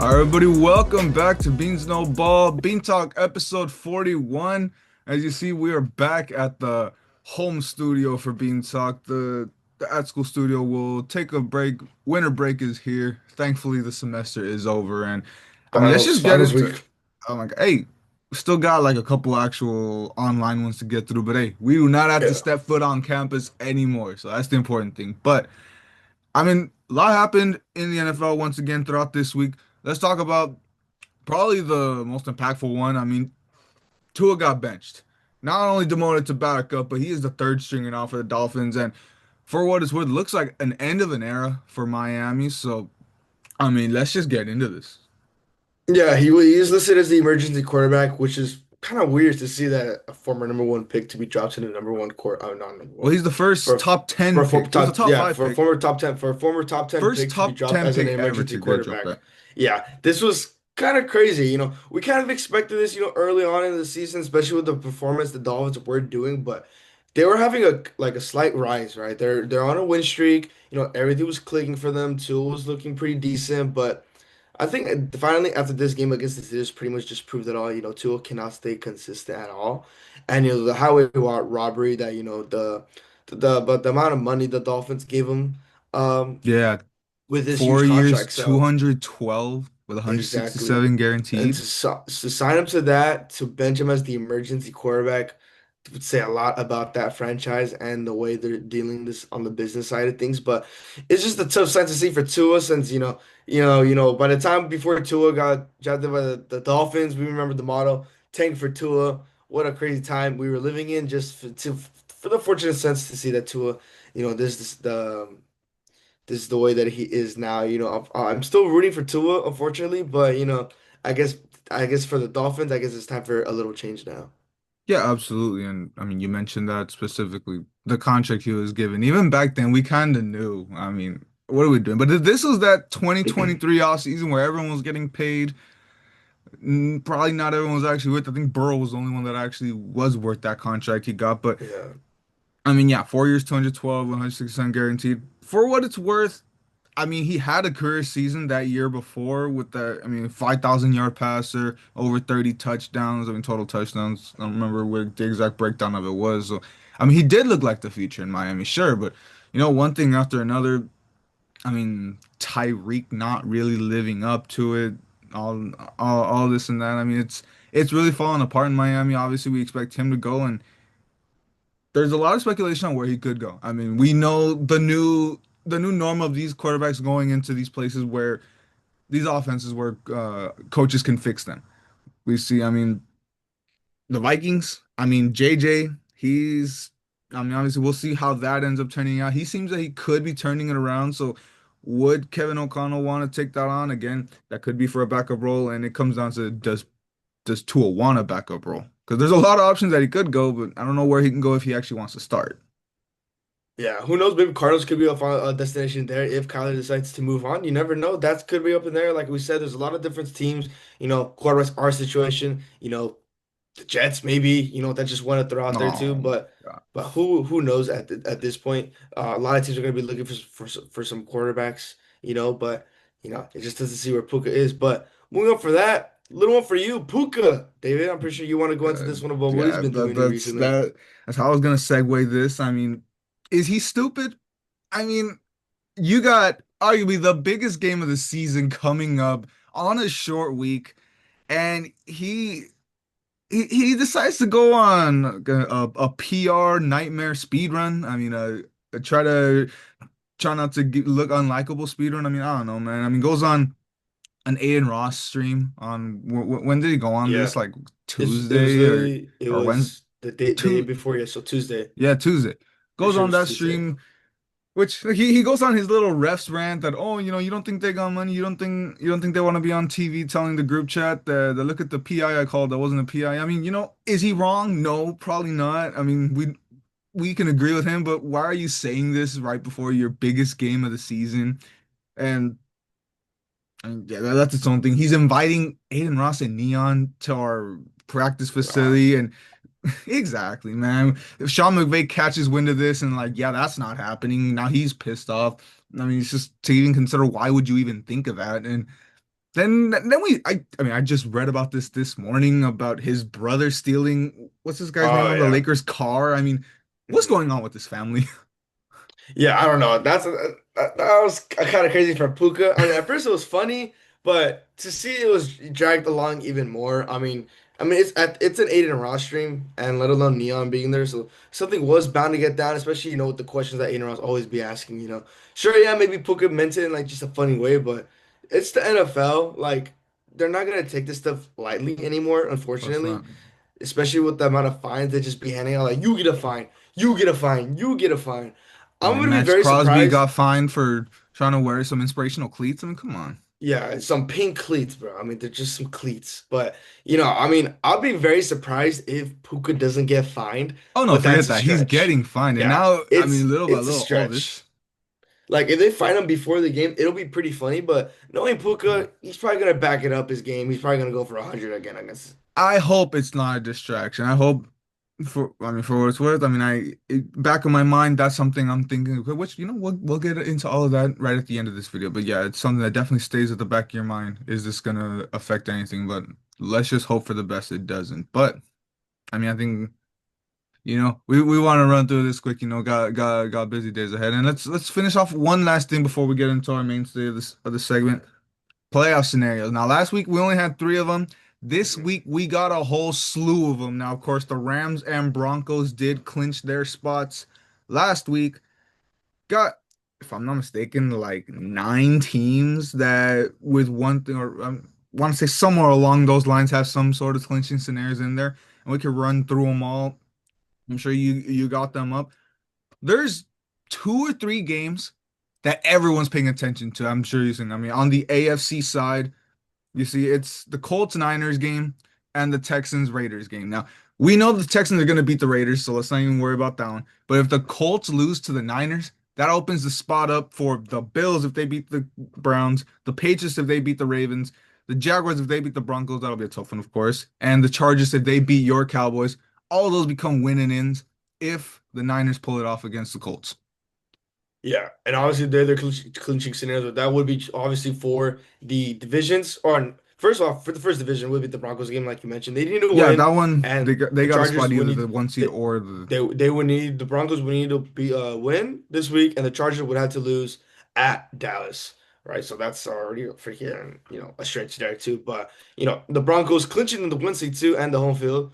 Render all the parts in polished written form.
All right, everybody, welcome back to Beans No Ball, Bean Talk episode 41. As you see, we are back at the home studio for Bean Talk. The at school studio will take a break. Winter break is here. Thankfully, the semester is over. And I mean, let's Finals, just get finals into week. Oh my God. Hey, we still got like a couple actual online ones to get through, but hey, we do not have to Yeah. step foot on campus anymore. So that's the important thing. But I mean, a lot happened in the NFL once again throughout this week. Let's talk about probably the most impactful one. I mean, Tua got benched. Not only demoted to backup, but he is the third stringer now for the Dolphins. And for what it's worth, looks like an end of an era for Miami. So, I mean, let's just get into this. Yeah, he is listed as the emergency quarterback, which is kind of weird to see that a former number one pick to be dropped to the number one court. Oh, not number Well, one. he's the first For top 10 pick. It was a top five For a pick. former top 10 First pick to be top dropped 10 as an pick ever emergency to get dropped. quarterback. Yeah, this was kind of crazy. We kind of expected this, early on in the season, especially with the performance the Dolphins were doing, but they were having a slight rise, right? They're on a win streak. Everything was clicking for them. Tua was looking pretty decent, but I think finally after this game against the Steelers pretty much just proved it all. Tua cannot stay consistent at all. And the highway robbery that but the amount of money the Dolphins gave him um Yeah, with this huge 4 years, contract. So 212 with exactly. 167 And guaranteed. to sign him to that, to bench him as the emergency quarterback, would say a lot about that franchise and the way they're dealing this on the business side of things. But it's just a tough sight to see for Tua since by the time before Tua got drafted by the Dolphins, we remember the motto, tank for Tua. What a crazy time we were living in just for the fortunate sense to see that Tua, this is the way that he is now. I'm still rooting for Tua, unfortunately, but I guess I guess for the Dolphins, I guess it's time for a little change now. Yeah, absolutely. And I mean, you mentioned that specifically, the contract he was given. Even back then, we kind of knew. I mean, what are we doing? But this was that 2023 off season where everyone was getting paid. Probably not everyone was actually worth. I think Burrow was the only one that actually was worth that contract he got. But Yeah. I mean, yeah, 4 years, 212, 160% guaranteed. For what it's worth, I mean, he had a career season that year before with that. I mean, 5,000 yard passer, over 30 touchdowns. I mean, total touchdowns. I don't remember what the exact breakdown of it was. So, I mean, he did look like the future in Miami, sure. But, one thing after another, I mean, Tyreek not really living up to it, all this and that. I mean, it's really falling apart in Miami. Obviously, we expect him to go, and there's a lot of speculation on where he could go. I mean, we know the new norm of these quarterbacks going into these places where these offenses where coaches can fix them. We see, I mean, the Vikings. I mean, JJ. I mean, obviously, we'll see how that ends up turning out. He seems that he could be turning it around. So, would Kevin O'Connell want to take that on again? That could be for a backup role, and it comes down to does Tua want a backup role? Because there's a lot of options that he could go, but I don't know where he can go if he actually wants to start. Yeah, who knows? Maybe Cardinals could be a destination there if Kyler decides to move on. You never know. That could be up in there. Like we said, there's a lot of different teams. Quarterbacks our situation. The Jets maybe. That just want to throw out there too. Oh my But God. but who knows at this point? A lot of teams are going to be looking for some quarterbacks. But it just doesn't see where Puka is. But moving on for that, little one for you, Puka, David. I'm pretty sure you want to go into Uh, this one about what he's yeah, been doing here recently. that's how I was gonna segue this. I mean, is he stupid? I mean, you got arguably the biggest game of the season coming up on a short week, and he decides to go on a PR nightmare speed run. I mean, try not to look unlikable speed run. I mean, I don't know, man. I mean, goes on an Aiden Ross stream on when did he go on Yeah. this? Like It was Tuesday literally it or Wednesday? was the day Two, before, yeah, so Tuesday. yeah, Tuesday. Pretty Goes sure it on was that Tuesday. stream, which he goes on his little refs rant that, oh, you don't think they got money, you don't think they want to be on TV telling the group chat that look at the PI I called that wasn't a PI. I mean, is he wrong? No, probably not. I mean, we can agree with him, but why are you saying this right before your biggest game of the season? And yeah, that's its own thing. He's inviting Aiden Ross and Neon to our practice Ah, facility, and exactly, man. If Sean McVay catches wind of this and like, yeah, that's not happening, now he's pissed off. I mean, it's just to even consider why would you even think of that? And I mean, I just read about this morning about his brother stealing what's this guy's name Oh on the yeah. Lakers car. I mean, what's Mhm. going on with this family? Yeah, I don't know. That was kind of crazy for Puka. I mean, at first it was funny, but to see it was dragged along even more. I mean it's an Aiden Ross stream, and let alone Neon being there, so something was bound to get down, especially with the questions that Aiden Ross always be asking. Sure, yeah, maybe Puka meant it in like just a funny way, but it's the NFL. Like they're not gonna take this stuff lightly anymore, Of course unfortunately. not. Especially with the amount of fines they just be handing out. Like you get a fine, you get a fine, you get a fine. I I'm mean, gonna be Max very Crosby surprised. got fined for trying to wear some inspirational cleats. I mean, come on. Yeah, some pink cleats, bro. I mean, they're just some cleats. But I mean, I'll be very surprised if Puka doesn't get fined, Oh no, but forget that's a that. He's stretch. getting fined, and Yeah, now I mean, little by it's a little, all stretch. this. Like if they find him before the game, it'll be pretty funny. But knowing Puka, he's probably gonna back it up his game. He's probably gonna go for 100 again, I guess. I hope it's not a distraction. I hope I mean, for what it's worth, I mean, back in my mind, that's something I'm thinking, okay, which, we'll get into all of that right at the end of this video. But yeah, it's something that definitely stays at the back of your mind. Is this gonna affect anything? But let's just hope for the best it doesn't. But I mean, I think, we want to run through this quick, got busy days ahead. And let's finish off one last thing before we get into our mainstay of the segment. Playoff scenarios. Now, last week we only had three of them. This Mhm. week we got a whole slew of them. Now, of course, the Rams and Broncos did clinch their spots last week. Got, if I'm not mistaken, like nine teams that with one thing or want to say somewhere along those lines have some sort of clinching scenarios in there, and we could run through them all. I'm sure you got them up. There's two or three games that everyone's paying attention to. I'm sure you've seen. I mean, on the AFC side. You see, it's the Colts Niners game and the Texans Raiders game. Now, we know the Texans are going to beat the Raiders, so let's not even worry about that one. But if the Colts lose to the Niners, that opens the spot up for the Bills if they beat the Browns, the Patriots if they beat the Ravens, the Jaguars if they beat the Broncos. That'll be a tough one, of course. And the Chargers if they beat your Cowboys. All of those become win and ins if the Niners pull it off against the Colts. Yeah, and obviously they're the clinching scenarios, but that would be obviously for the divisions. Or first off, for the first division would be the Broncos game, like you mentioned. They need to Yeah, that win, one they and got, they the got a Chargers spot would either need the one seed they, or the they would need the Broncos would need to be win this week, and the Chargers would have to lose at Dallas, right? So that's already freaking a stretch there too. But the Broncos clinching the 1 seed too and the home field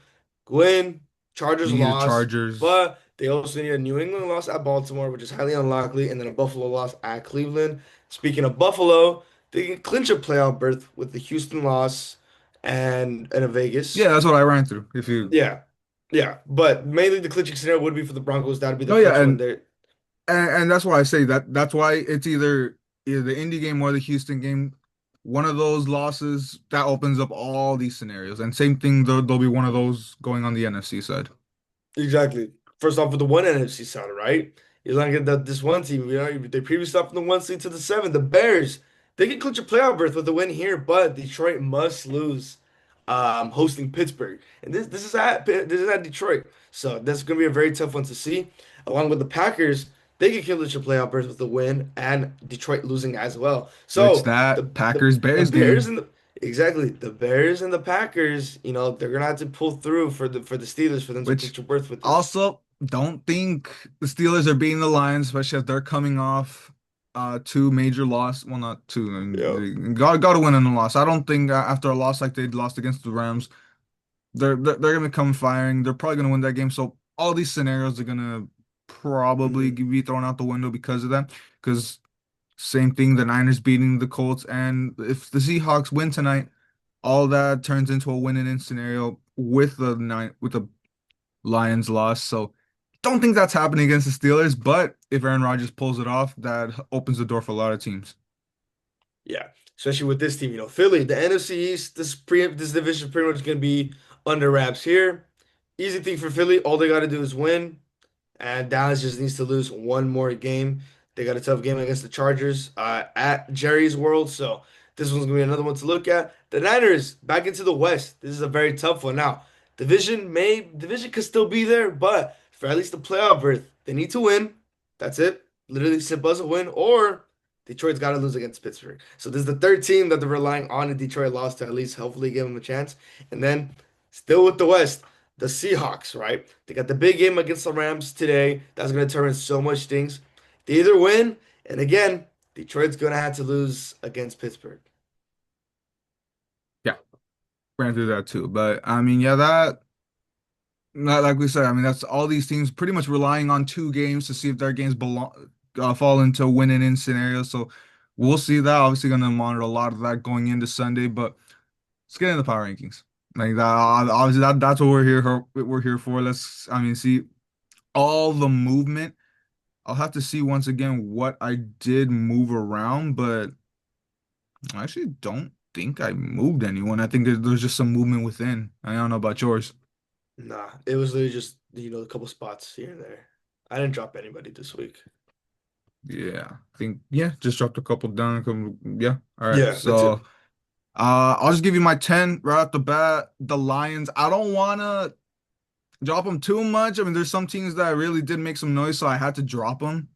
win. Chargers you need the loss, Chargers. but they also need a New England loss at Baltimore, which is highly unlikely, and then a Buffalo loss at Cleveland. Speaking of Buffalo, they can clinch a playoff berth with the Houston loss and a Yeah, Vegas. that's what I ran through. If you Yeah. Yeah, but mainly the clinching scenario would be for the Broncos. That'd be the No, yeah, first one and there. and that's why I say that's why it's either the Indy game or the Houston game. One of those losses that opens up all these scenarios, and same thing. There'll be one of those going on the NFC side. Exactly. First off, with the one NFC side, right? You're looking at this one team. They previously up from the 1 seed to the seven. The Bears, they can clinch a playoff berth with a win here, but Detroit must lose, hosting Pittsburgh, and this is at Detroit, so that's gonna be a very tough one to see. Along with the Packers, they can clinch a playoff berth with a win, and Detroit losing as well. Which So that Packers the Bears Bears game, and the Bears and the Packers, they're gonna have to pull through for the Steelers for them to which clinch a berth with this. also don't think the Steelers are beating the Lions, especially if they're coming off two major loss. Well, not two. I Yeah. mean, they got to win in a loss. I don't think after a loss like they lost against the Rams. They're gonna come firing. They're probably gonna win that game. So all these scenarios are gonna probably Mhm. be thrown out the window because of that. Because same thing, the Niners beating the Colts, and if the Seahawks win tonight, all that turns into a win and in scenario with the Lions loss. So don't think that's happening against the Steelers. But if Aaron Rodgers pulls it off, that opens the door for a lot of teams. Yeah. Especially with this team, Philly, the NFC East, this division is pretty much gonna be under wraps here. Easy thing for Philly. All they gotta do is win. And Dallas just needs to lose one more game. They got a tough game against the Chargers at Jerry's World. So this one's gonna be another one to look at. The Niners back into the West. This is a very tough one. Now, division could still be there, but for at least the playoff berth, they need to win. That's it. Literally simple as a win, or Detroit's got to lose against Pittsburgh. So this is the third team that they're relying on, and Detroit lost to at least hopefully give them a chance. And then still with the West, the Seahawks, right? They got the big game against the Rams today. That's going to determine so much things. They either win, and again, Detroit's going to have to lose against Pittsburgh. Yeah, ran through that too. But I mean, yeah, like we said, I mean, that's all these teams pretty much relying on two games to see if their games fall into winning in scenarios. So we'll see that. Obviously, going to monitor a lot of that going into Sunday. But let's get into the power rankings. Like that, obviously, that's what we're here for. Let's, I mean, see all the movement. I'll have to see once again what I did move around, but I actually don't think I moved anyone. I think there's just some movement within. I don't know about yours. Nah, it was literally just, a couple spots here and there. I didn't drop anybody this week. Yeah, I think yeah, just dropped a couple down. Yeah, all right. Yeah, that's it. So I'll just give you my 10 right off the bat. The Lions. I don't wanna drop them too much. I mean, there's some teams that really did make some noise, so I had to drop them.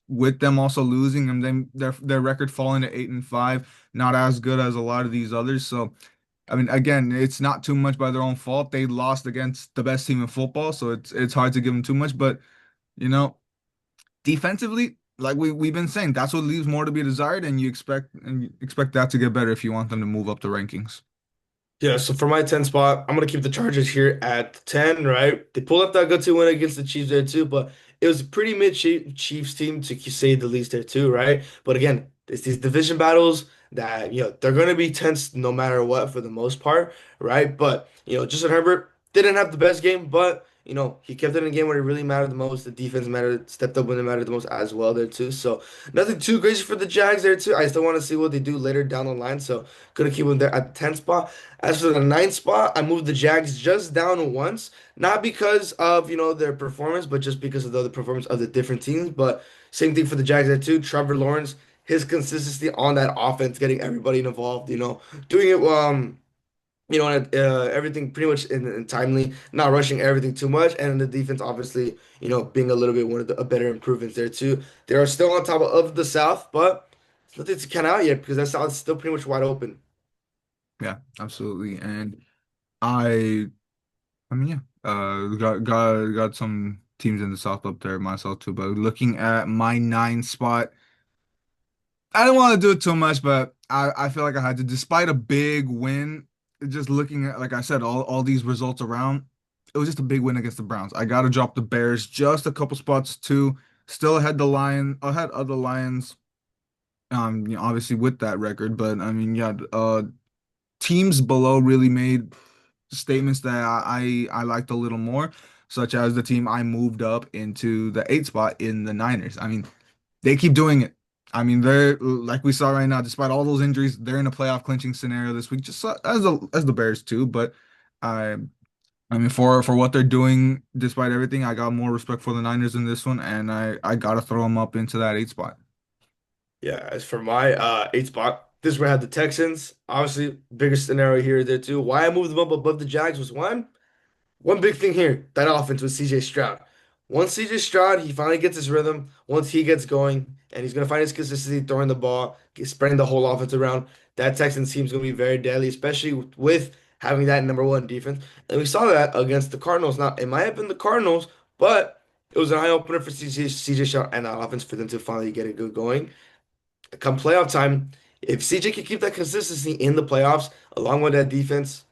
With them also losing and then their record falling to 8-5, not as good as a lot of these others. So I mean, again, it's not too much by their own fault. They lost against the best team in football, so it's hard to give them too much. But you know, defensively, like we've been saying, that's what leaves more to be desired, and you expect that to get better if you want them to move up the rankings. Yeah, so for my 10 spot, I'm gonna keep the Chargers here at 10, right? They pulled up that good 2 win against the Chiefs there too, but it was a pretty mid Chiefs team to say the least there too, right? But again, it's these division battles that they're gonna be tense no matter what for the most part, right? But Justin Herbert didn't have the best game, but he kept it in a game where it really mattered the most. The defense mattered, stepped up when it mattered the most as well there too. So nothing too crazy for the Jags there too. I still want to see what they do later down the line. So gonna keep them there at the 10th spot. As for the ninth spot, I moved the Jags just down once, not because of their performance, but just because of the other performance of the different teams. But same thing for the Jags there too. Trevor Lawrence, his consistency on that offense, getting everybody involved, doing it and everything pretty much in timely, not rushing everything too much, and the defense obviously being a little bit one of the better improvements there too. They are still on top of the South, but it's nothing to count out yet because that South is still pretty much wide open. Yeah, absolutely. And I I mean, yeah, got some teams in the South up there myself too. But looking at my nine spot, I didn't want to do it too much, but I feel like I had to, despite a big win. Just looking at, like I said, all these results around, it was just a big win against the Browns. I got to drop the Bears just a couple spots too. Still ahead of the Lions. Obviously with that record, but I mean, yeah, teams below really made statements that I liked a little more, such as the team I moved up into the eight spot in the Niners. I mean, they keep doing it. I mean, they're like we saw right now, despite all those injuries, they're in a playoff clinching scenario this week, just as the Bears too. But I I mean, for what they're doing, despite everything, I got more respect for the Niners in this one, and I gotta throw them up into that eight spot. Yeah, as for my eighth spot, this is where I had the Texans. Obviously, biggest scenario here there too. Why I moved them up above the Jags was one big thing here, that offense with CJ Stroud. Once CJ Stroud, he finally gets his rhythm. Once he gets going, and he's gonna find his consistency throwing the ball, spreading the whole offense around. That Texans team's gonna be very deadly, especially with having that number one defense. And we saw that against the Cardinals. Now, it might have been the Cardinals, but it was an eye opener for CJ Stroud and that offense for them to finally get it good going come playoff time, if CJ can keep that consistency in the playoffs, along with that defense,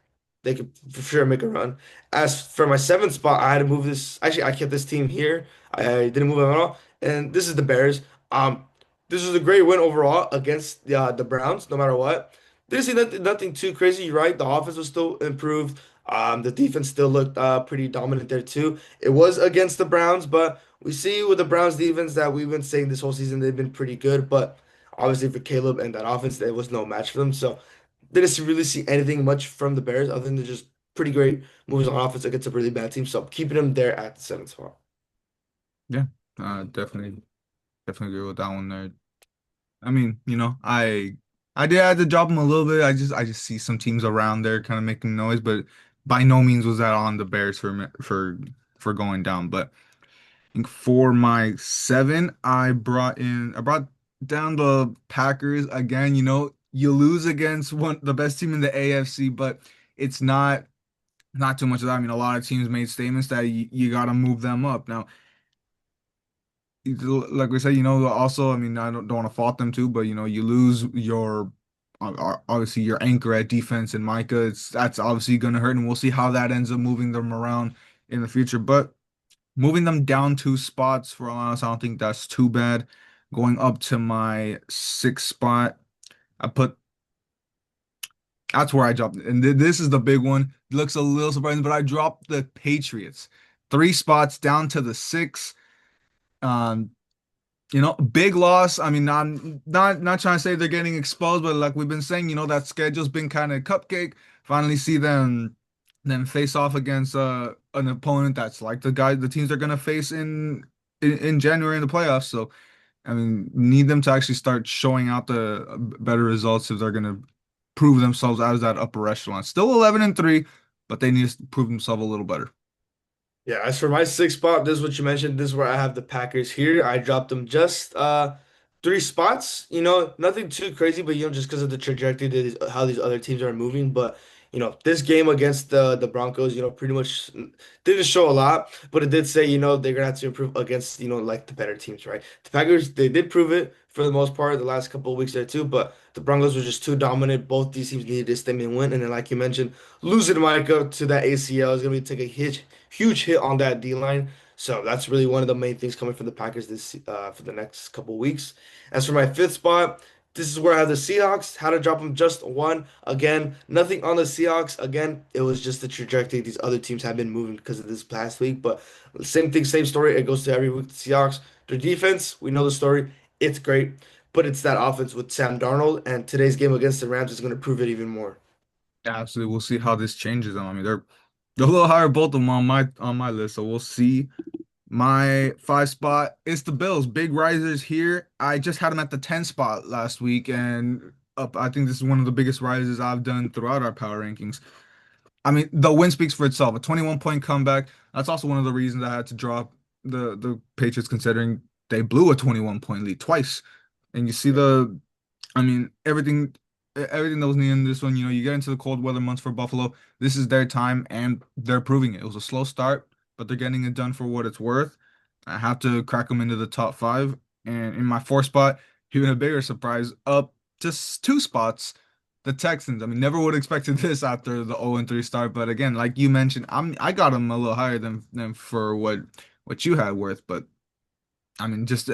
they could for sure make a run. As for my seventh spot, I had to move this. Actually, I kept this team here. I didn't move them at all. And this is the Bears. This was a great win overall against the Browns, no matter what. Didn't see nothing too crazy. You're right. The offense was still improved. The defense still looked pretty dominant there too. It was against the Browns, but we see with the Browns defense that we've been saying this whole season they've been pretty good. But obviously for Caleb and that offense, there was no match for them. So didn't really see anything much from the Bears other than just pretty great moves on offense against a really bad team. So keeping them there at the seventh spot. Yeah, definitely agree with that one there. I mean, I did have to drop them a little bit. I just see some teams around there kind of making noise, but by no means was that on the Bears for going down. But I think for my seven, I brought down the Packers again. You lose against one the best team in the AFC, but it's not too much of that. I mean, a lot of teams made statements that you got to move them up. Now, like we said, also, I mean, I don't want to fault them too, but you lose your obviously your anchor at defense and Micah. That's obviously going to hurt, and we'll see how that ends up moving them around in the future. But moving them down 2 spots for us, I don't think that's too bad. Going up to my 6th spot, I put that's where I dropped it. And this is the big one. It looks a little surprising, but I dropped the Patriots 3 spots down to the 6. Um, big loss. I mean, I'm not trying to say they're getting exposed, but like we've been saying, that schedule's been kind of cupcake. Finally see them face off against an opponent that's like the teams they're gonna face in January in the playoffs. So I mean, need them to actually start showing out the better results if they're gonna prove themselves as that upper echelon. Still 11-3, but they need to prove themselves a little better. Yeah, as for my 6th spot, this is what you mentioned. This is where I have the Packers here. I dropped them just 3 spots. Nothing too crazy, but just because of the trajectory that how these other teams are moving. But this game against the Broncos, pretty much didn't show a lot, but it did say, they're gonna have to improve against, like the better teams, right? The Packers, they did prove it for the most part the last couple of weeks there too, but the Broncos were just too dominant. Both these teams needed to step and win, and then like you mentioned, losing Micah to that ACL is gonna be take a huge hit on that D line. So that's really one of the main things coming from the Packers this for the next couple of weeks. As for my 5th spot, this is where I have the Seahawks. How to drop them just one. Again, nothing on the Seahawks. Again, it was just the trajectory these other teams have been moving because of this past week. But same thing, same story. It goes to every week. The Seahawks, their defense, we know the story. It's great, but it's that offense with Sam Darnold, and today's game against the Rams is going to prove it even more. Absolutely, we'll see how this changes them. I mean, they're a little higher, both of them on my list, so we'll see. My 5 spot is the Bills. Big risers here. I just had them at the 10 spot last week, and up. I think this is one of the biggest rises I've done throughout our power rankings. I mean, the win speaks for itself. A 21-point comeback. That's also one of the reasons I had to drop the Patriots, considering they blew a 21-point lead twice. And you see I mean, everything that was needed in this one. You get into the cold weather months for Buffalo. This is their time, and they're proving it. It was a slow start, but they're getting it done for what it's worth. I have to crack them into the top 5. And in my 4th spot, even a bigger surprise, up just 2 spots, the Texans. I mean, never would have expected this after the 0-3 start. But again, like you mentioned, I got them a little higher than for what you had worth. But I mean, just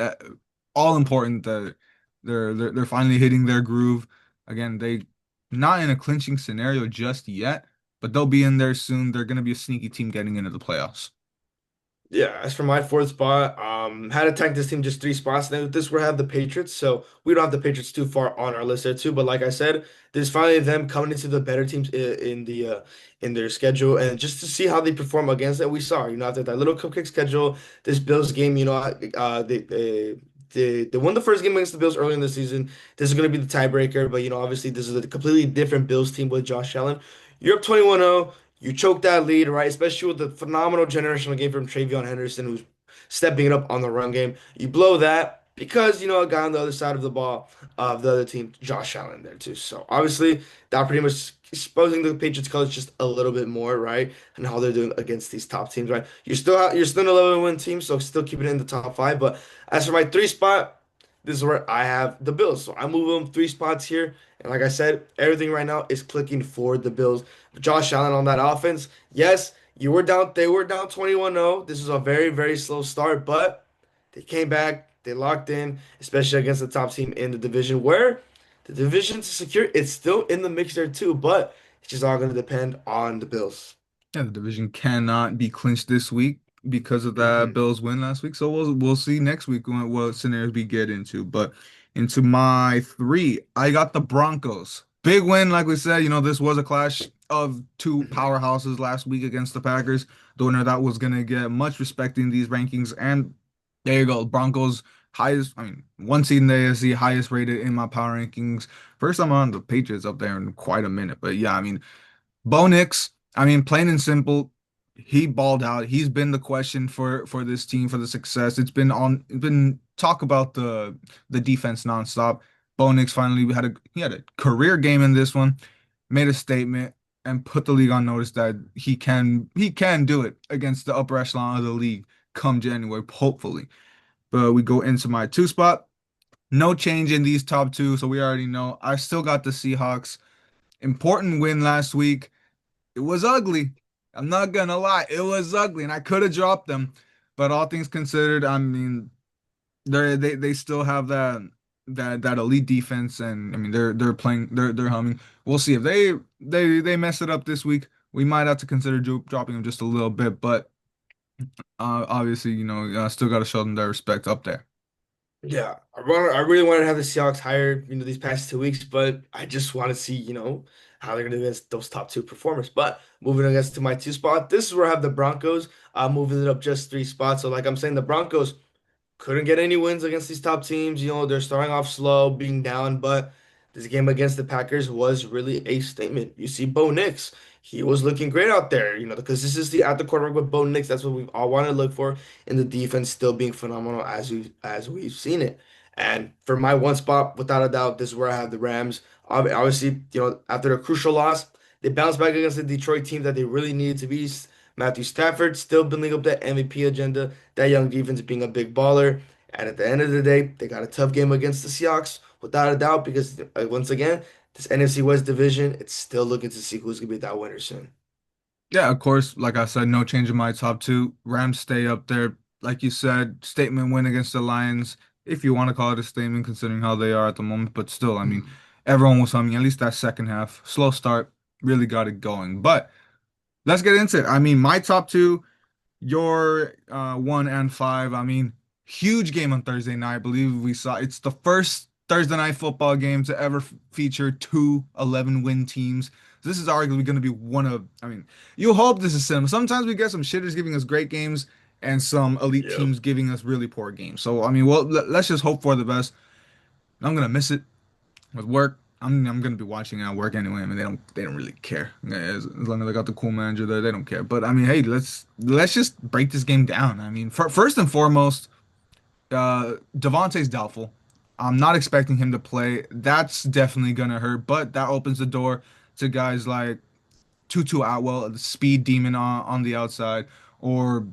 all important that they're finally hitting their groove. Again, they not in a clinching scenario just yet, but they'll be in there soon. They're going to be a sneaky team getting into the playoffs. Yeah, as for my 4th spot, had to tank this team just 3 spots. Now this where I have the Patriots, so we don't have the Patriots too far on our list there too. But like I said, this is finally them coming into the better teams in their schedule, and just to see how they perform against it. We saw, after that little cupcake schedule, this Bills game, they won the first game against the Bills early in the season. This is going to be the tiebreaker, but obviously this is a completely different Bills team with Josh Allen. You're up 21-0. You choke that lead, right? Especially with the phenomenal generational game from Travion Henderson, who's stepping it up on the run game. You blow that because, a guy on the other side of the ball of the other team, Josh Allen, there too. So obviously, that pretty much exposing the Patriots colors just a little bit more, right? And how they're doing against these top teams, right? You're still an 11-win team, so still keeping it in the top 5. But as for my 3 spot, this is where I have the Bills. So I move them 3 spots here. And like I said, everything right now is clicking for the Bills. Josh Allen on that offense. Yes, they were down 21-0. This was a very, very slow start, but they came back, they locked in, especially against the top team in the division where the division's secure. It's still in the mix there too, but it's just all going to depend on the Bills. Yeah, the division cannot be clinched this week because of that Mhm. Bills win last week. So we'll see next week what scenarios we get into. But into my 3, I got the Broncos. Big win, like we said. This was a clash of two powerhouses last week against the Packers. The winner that was gonna get much respect in these rankings. And there you go, Broncos highest. I mean, one seed in the AFC, highest rated in my power rankings. First time on the Patriots up there in quite a minute. But yeah, I mean, Bo Nix. I mean, plain and simple. he balled out. He's been the question for this team for the success. It's been talk about the defense nonstop. Bo Nix finally he had a career game in this one, made a statement and put the league on notice that he can do it against the upper echelon of the league come January, hopefully. But we go into my two spot. No change in these top two, so we already know. I still got the Seahawks. Important win last week. It was ugly. I'm not gonna lie, it was ugly, and I could have dropped them. But all things considered, I mean, they still have that elite defense, and I mean they're playing they're humming. We'll see if they mess it up this week. We might have to consider dropping them just a little bit, but obviously, still got to show them their respect up there. Yeah, I really wanted to have the Seahawks higher, these past 2 weeks, but I just want to see, how they're going to do against those top two performers. But moving against to my two spot, this is where I have the Broncos. Moving it up just 3 spots. So, like I'm saying, the Broncos couldn't get any wins against these top teams. They're starting off slow, being down, but this game against the Packers was really a statement. You see Bo Nix, he was looking great out there. The consistency at the quarterback with Bo Nix, that's what we all want to look for, in the defense still being phenomenal as we've seen it. And for my one spot, without a doubt, this is where I have the Rams. Obviously, after the crucial loss, they bounced back against the Detroit team that they really needed to be. Matthew Stafford still building up that MVP agenda, that young defense being a big baller. And at the end of the day, they got a tough game against the Seahawks, without a doubt, because once again, this NFC West division, it's still looking to see who's gonna be that winner soon. Yeah, of course, like I said, no change in my top two. Rams stay up there. Like you said, statement win against the Lions, if you want to call it a statement, considering how they are at the moment. But still, I mean, Mhm. everyone was humming, at least that second half. Slow start, really got it going. But let's get into it. I mean, my top two. Your 1 and 5. I mean, huge game on Thursday night. I believe we saw it's the first Thursday night football game to ever feature two 11-win teams. So this is arguably going to be one of, I mean, you hope this is similar. Sometimes we get some shitters giving us great games and some elite Yep. teams giving us really poor games. So, I mean, well, let's just hope for the best. I'm going to miss it with work. I'm gonna be watching it at work anyway. I mean, they don't really care. Yeah, as long as I got the cool manager there, they don't care. But I mean, hey, let's just break this game down. I mean, first and foremost, Devontae's doubtful. I'm not expecting him to play. That's definitely gonna hurt. But that opens the door to guys like Tutu Atwell, the speed demon on the outside, or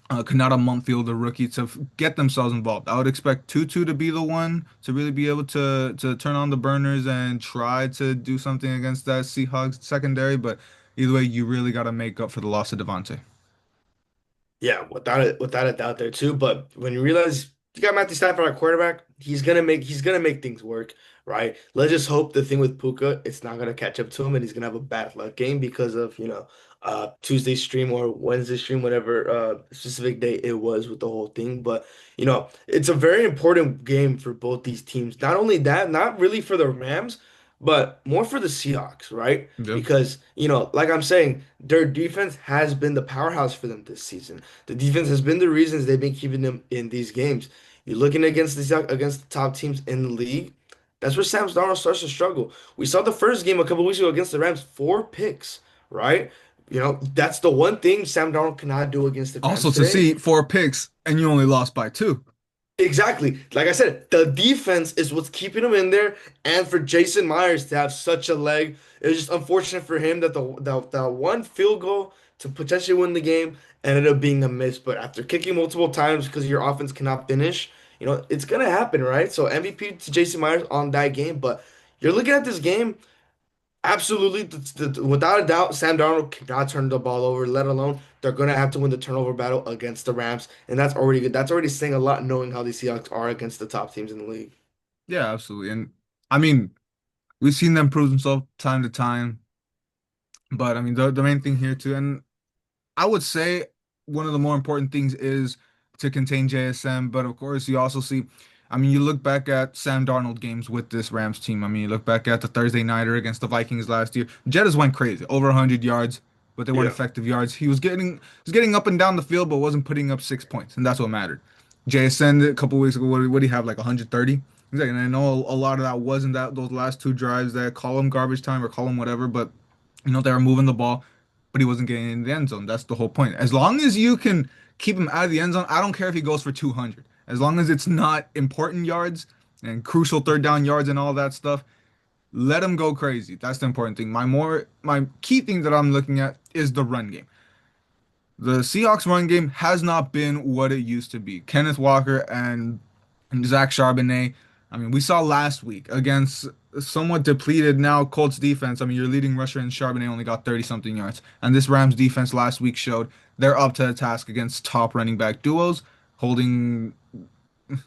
Kanata Mumpfield, the rookie, to get themselves involved. I would expect Tutu to be the one to really be able to turn on the burners and try to do something against that Seahawks secondary. But either way, you really got to make up for the loss of Devontae. Yeah, without a doubt there too. But when you realize you got Matthew Stafford at quarterback, he's gonna make things work, right? Let's just hope the thing with Puka, it's not gonna catch up to him and he's gonna have a bad luck game because of, Tuesday stream or Wednesday stream, whatever specific day it was with the whole thing. But it's a very important game for both these teams. Not only that, not really for the Rams, but more for the Seahawks, right? Yeah. Because, like I'm saying, their defense has been the powerhouse for them this season. The defense has been the reasons they've been keeping them in these games. You're looking against the top teams in the league. That's where Sam Darnold starts to struggle. We saw the first game a couple weeks ago against the Rams, 4 picks, right? That's the one thing Sam Darnold cannot do against the Also, Rams to today. see 4 picks and you only lost by two. Exactly. Like I said, the defense is what's keeping him in there. And for Jason Myers to have such a leg, it was just unfortunate for him that the one field goal to potentially win the game ended up being a miss. But after kicking multiple times because your offense cannot finish, it's gonna happen, right? So MVP to Jason Myers on that game. But you're looking at this game. Absolutely, without a doubt, Sam Darnold cannot turn the ball over, let alone they're going to have to win the turnover battle against the Rams. And that's already good. That's already saying a lot knowing how the Seahawks are against the top teams in the league. Yeah, absolutely. And I mean, we've seen them prove themselves time to time. But I mean, the main thing here too, and I would say one of the more important things is to contain JSM, but of course you also see, I mean, you look back at Sam Darnold games with this Rams team. I mean, you look back at the Thursday nighter against the Vikings last year. Jettas went crazy, over 100 yards, but they weren't Yeah. effective yards. He was getting up and down the field, but wasn't putting up 6 points, and that's what mattered. JSN a couple weeks ago, what did he have, like 130? Exactly, and I know a lot of that wasn't those last two drives that call them garbage time or call them whatever, but they were moving the ball. but he wasn't getting in the end zone. That's the whole point. As long as you can keep him out of the end zone, I don't care if he goes for 200. As long as it's not important yards and crucial third down yards and all that stuff, let him go crazy. That's the important thing. My key thing that I'm looking at is the run game. The Seahawks run game has not been what it used to be. Kenneth Walker and Zach Charbonnet. I mean, we saw last week against somewhat depleted now Colts defense. I mean, your leading rusher in Charbonnet only got 30 something yards. And this Rams defense last week showed they're up to the task against top running back duos, holding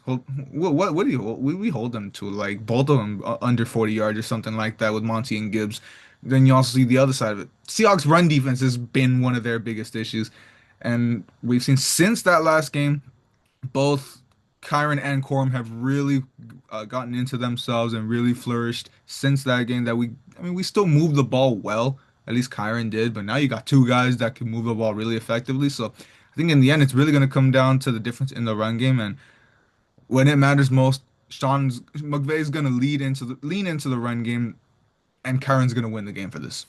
hold, what do you we hold them to, like both of them under 40 yards or something like that with Monty and Gibbs. Then you also see the other side of it. Seahawks run defense has been one of their biggest issues. And we've seen since that last game, both Kyron and Corum have really gotten into themselves and really flourished since that game. I mean, we still move the ball well. At least Kyron did, but now you got two guys that can move the ball really effectively. So I think in the end, it's really going to come down to the difference in the run game. And when it matters most, Sean McVay is going to lean into the run game, and Kyron's going to win the game for this.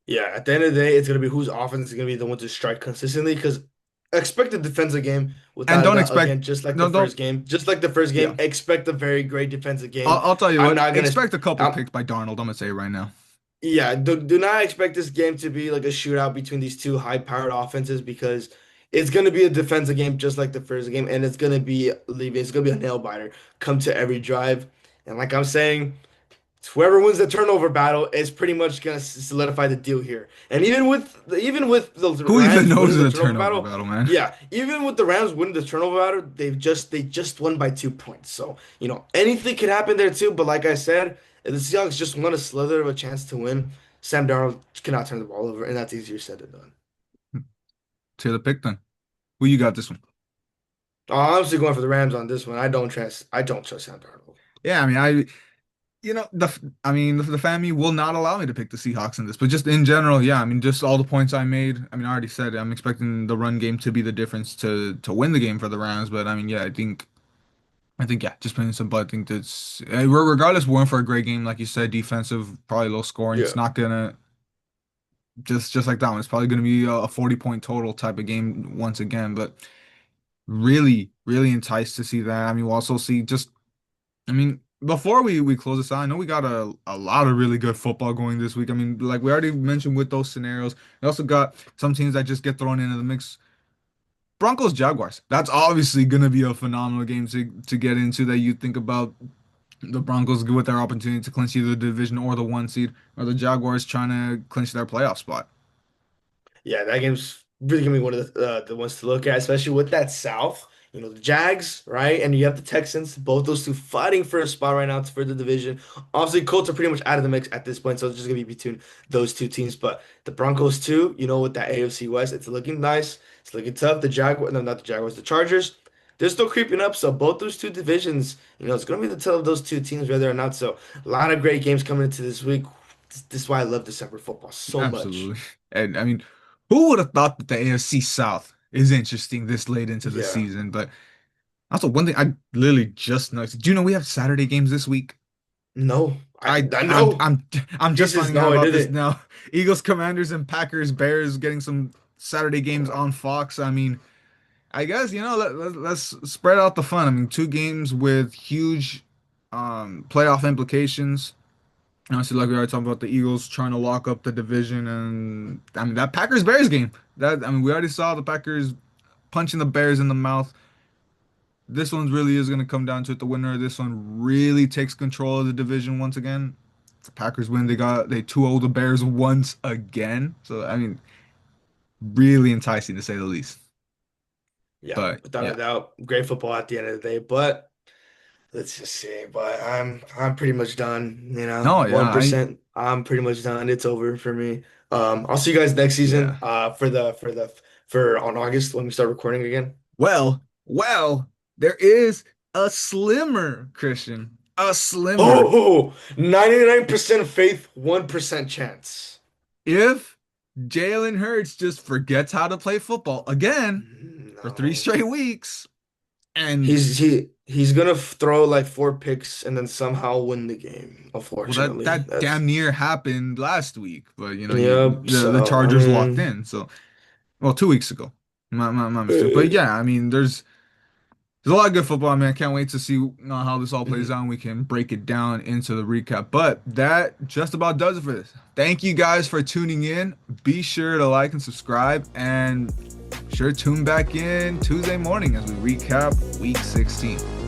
Yeah, at the end of the day, it's gonna be whose offense is gonna be the one to strike consistently. Because expect a defensive game And without a don't doubt. expect Again, just like the no don't first game, just like the first yeah. game, expect a very great defensive game. I'll tell you I'm what, not gonna. expect a couple I'm, picks by Darnold. I'm gonna say it right now. yeah, do not expect this game to be like a shootout between these two high-powered offenses because it's gonna be a defensive game just like the first game, and it's gonna be a nail biter. Come to every drive, and like I'm saying. Whoever wins the turnover battle is pretty much gonna solidify the deal here. And even with the Who even Rams knows winning the the turnover turnover battle, battle, man? yeah, even with the Rams winning the turnover battle, they just won by 2 points. So, anything could happen there too. But like I said, if the Seahawks just want a slither of a chance to win, Sam Darnold cannot turn the ball over, and that's easier said than done. To the pick then. Who you got this one? I'm honestly going for the Rams on this one. I don't trust Sam Darnold. Yeah, I mean, I mean, the family will not allow me to pick the Seahawks in this, but just in general, yeah, I mean, just all the points I made. I mean, I already said it, I'm expecting the run game to be the difference to win the game for the Rams, but I mean, yeah, I think yeah, just plain and simple. I think that's regardless, we're in for a great game, like you said, defensive, probably low scoring. It's Yeah. not gonna just like that one. It's probably gonna be a 40-point total type of game once again, but really, really enticed to see that. I mean, we'll also see just. I mean, before we close this out, I know we got a lot of really good football going this week. I mean, like we already mentioned with those scenarios, we also got some teams that just get thrown into the mix. Broncos Jaguars. That's obviously going to be a phenomenal game to get into that you think about the Broncos with their opportunity to clinch either the division or the one seed, or the Jaguars trying to clinch their playoff spot. Yeah, that game's really gonna be one of the ones to look at, especially with that South. The Jags, right? And you have the Texans, both those two fighting for a spot right now for the division. Obviously, Colts are pretty much out of the mix at this point, so it's just gonna be between those two teams. But the Broncos too, with that AFC West, it's looking nice. It's looking tough. The Jaguar, no, not the Jaguars, the Chargers, they're still creeping up. So both those two divisions, it's gonna be the tale of those two teams, whether or not. So a lot of great games coming into this week. This is why I love December football so much. Absolutely. And I mean, who would have thought that the AFC South is interesting this late into the Yeah. season? But also, one thing I literally just noticed. Do you know we have Saturday games this week? No, I I I'm know. I'm I'm just Jesus, finding out no, I about this didn't. now. Eagles, Commanders, and Packers, Bears getting some Saturday games Uh, on Fox. I mean, I guess let's spread out the fun. I mean, two games with huge playoff implications. Honestly, like we already talked about the Eagles trying to lock up the division, and I mean that Packers Bears game. That I mean, we already saw the Packers punching the Bears in the mouth. This one's really is going to come down to it. The winner of this one really takes control of the division once again. If the Packers win, they 2-0 the Bears once again. So I mean, really enticing to say the least. yeah, But without a yeah, doubt, great football at the end of the day. But let's just see. But I'm pretty much done. no, yeah, I 1%. I'm pretty much done. It's over for me. I'll see you guys next season. yeah. For on August when we start recording again. There is a slimmer Christian, a slimmer. Oh, 99% faith, 1% chance. If Jalen Hurts just forgets how to play football again for three No. straight weeks, and He's he's gonna throw like 4 picks and then somehow win the game. Well, that Unfortunately, that that's damn near happened last week, but yep. the So I Chargers locked mean, in. So, well, 2 weeks ago, my mistake. But uh, yeah, I mean, there's a lot of good football. I mean, I can't wait to see how this all plays mhm. out. And we can break it down into the recap. But that just about does it for this. Thank you guys for tuning in. Be sure to like and subscribe, and sure tune back in Tuesday morning as we recap Week 16.